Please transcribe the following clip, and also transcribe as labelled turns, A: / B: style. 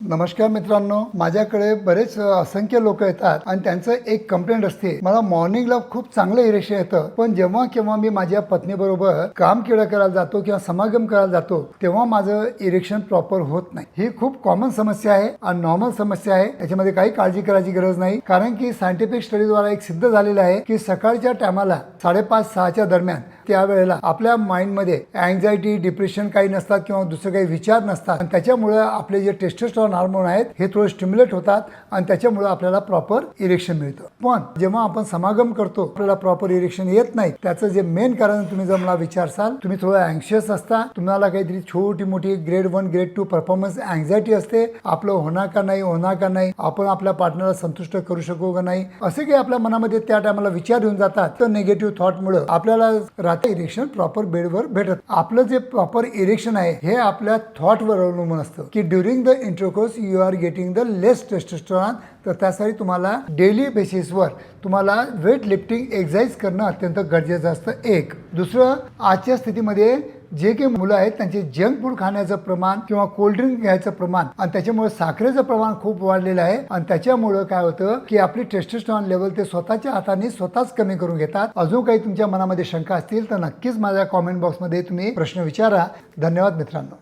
A: नमस्कार मित्रांनो, माझ्याकडे बरेच असंख्य लोक येतात आणि त्यांचं एक कंप्लेंट असते, मला मॉर्निंगला खूप चांगलं इरेक्शन येतं, पण जेव्हा केव्हा मी माझ्या पत्नीबरोबर काम करायला जातो किंवा समागम करायला जातो तेव्हा माझं इरेक्शन प्रॉपर होत नाही। ही खूप कॉमन समस्या आहे आणि नॉर्मल समस्या आहे, याच्यामध्ये काही काळजी करायची गरज नाही। कारण की सायंटिफिक स्टडीद्वारा एक सिद्ध झालेलं आहे की सकाळच्या टायमाला 5:30-6च्या दरम्यान त्यावेळेला आपल्या माइंडमध्ये अँक्झायटी, डिप्रेशन काही नसतात किंवा दुसरे काही विचार नसतात, त्याच्यामुळे आपले जे टेस्टोस्टेरॉन हार्मोन आहेत हे थोडे स्टिम्युलेट होतात आणि त्याच्यामुळे आपल्याला प्रॉपर इरेक्शन मिळतं। पण जेव्हा आपण समागम करतो आपल्याला प्रॉपर इरेक्शन येत नाही, त्याचं जे मेन कारण तुम्ही जर मला विचारसाल, तुम्ही थोडं अँक्शियस असता, तुम्हाला काहीतरी छोटी मोठी ग्रेड 1 ग्रेड 2 परफॉर्मन्स अँक्झायटी असते, आपलं होणार का नाही, आपण आपल्या पार्टनरला संतुष्ट करू शकू का नाही, असे काही आपल्या मनामध्ये त्या टायमाला विचार येऊन जातात। तर निगेटिव्ह थॉटमुळे आपल्याला रात्री इरेक्शन प्रॉपर बेडवर भेटत। आपलं जे प्रॉपर इरेक्शन आहे हे आपल्या थॉटवर अवलंबून असतं की during the intercourse you are getting the less testosterone. तर त्यासाठी तुम्हाला डेली बेसिसवर तुम्हाला वेट लिफ्टिंग एक्सरसाइज करणं अत्यंत गरजेचं असतं। एक दुसरं, आजच्या स्थितीमध्ये जे काही मुलं आहेत त्यांचे जंक फूड खाण्याचं प्रमाण किंवा कोल्ड्रिंक घ्यायचं प्रमाण आणि त्याच्यामुळे साखरेचं प्रमाण खूप वाढलेलं आहे आणि त्याच्यामुळे काय होतं की आपली टेस्टोस्टेरॉन लेवल ते स्वतःच्या हाताने स्वतःच कमी करून घेतात। अजून काही तुमच्या मनामध्ये शंका असतील तर नक्कीच माझ्या कॉमेंट बॉक्समध्ये तुम्ही प्रश्न विचारा। धन्यवाद मित्रांनो।